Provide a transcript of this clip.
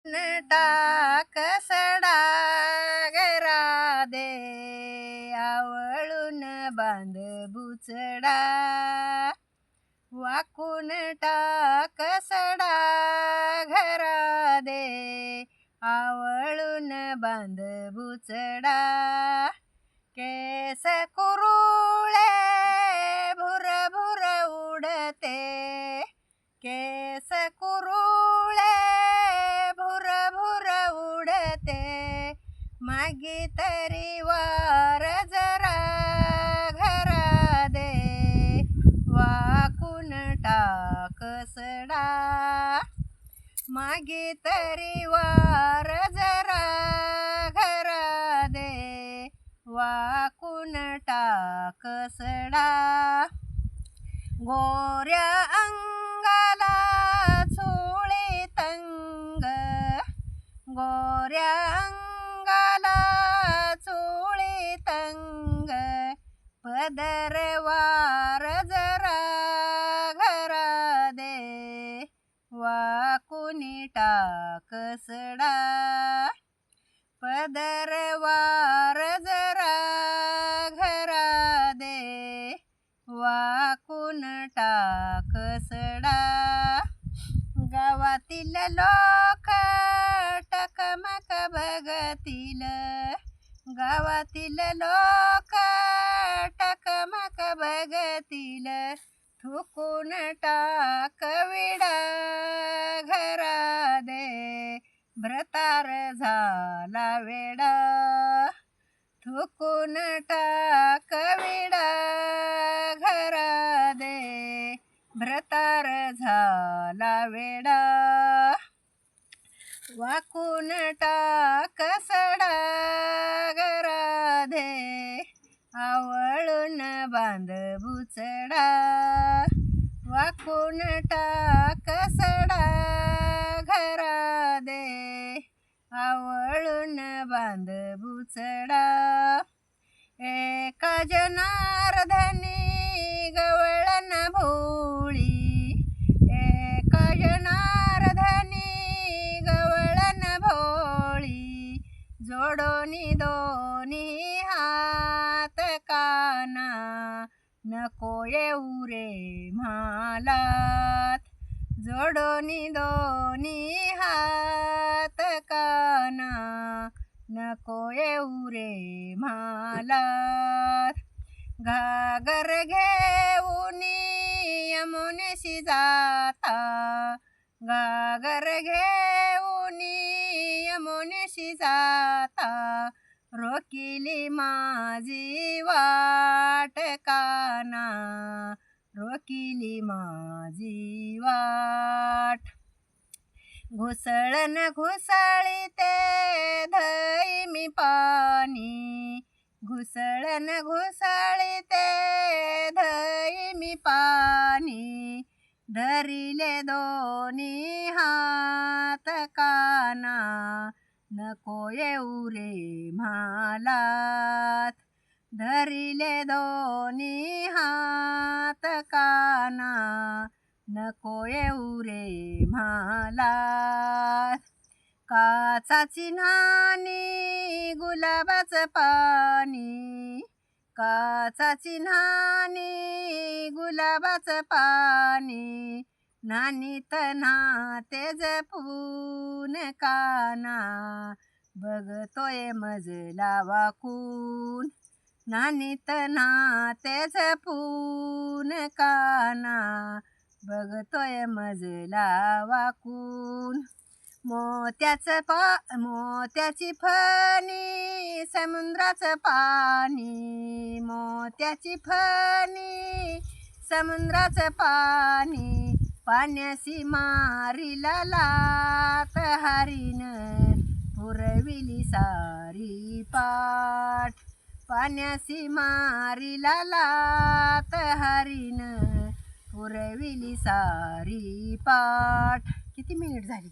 टाक सडा गरा दे आवळून बांध बुचडा वाकून टाक सडा घरा दे आवळून बांध बुचडा केस कुरुळे भुर भुर उडते केस कुरुळे भुर भुर उडते मागी तरी वार जरा घरा दे वाकून टाक सडा मागी तरी वार जरा घरा दे वाकून टाक सडा गोऱ्या अंगाला चोळी तंग गोऱ्या अंगाला चोळी तंग पदर वार जरा घरा दे वाकुनी टाक सडा पदर वार जरा घरा दे वाकून टाक सडा गावातील लोक टकमक बघतील गावातील लोक टकमक बघतील थुकून टाक विडा घरा दे भ्रतार झाला वेडा थुकून टाक विडा घरा दे भ्रतार झाला वेडा वाकून टाक सडा घरा दे आवळून बांध बुचडा वाकून टाक सडा घरा दे आवळून बांध बुचडा एका जनार्दनी गवळण भोळी एका जनार्दनी गवळण भोळी जोडोनी दोन्ही हात काना नको येऊ रे म्हालात जोडोनी दोन्ही हात काना नको येऊ रे म्हालात घागर घेऊन यमुनेशी जाता घागर घेऊन यमुनेशी जाता रोकिली माझी वाट काना रोकिली माझी वाट घुसळण घुसळीते धई मी पाणी घुसळण घुसळीते धई मी पाणी धरिले दोन्ही हात काना नको येऊ रे म्हालात धरिले दोन्ही हात काना नको येऊ रे म्हालात काचाची न्हाणी गुलाबाचं पाणी काचाची न्हाणी गुलाबाचं पाणी नानीत नाते जपून काना बघतोय मजला वाकून नानीत नाते जपून काना बघतोय मजला वाकून मोत्याची फणी समुद्राचं पाणी मोत्याची फणी समुद्राचं पाणी पाण्याशी मारिला लात हरीण पुरविली सारी पाठ पाण्याशी मारिला लात हरीण पुरविली सारी पाठ. किती मिनिट झाली?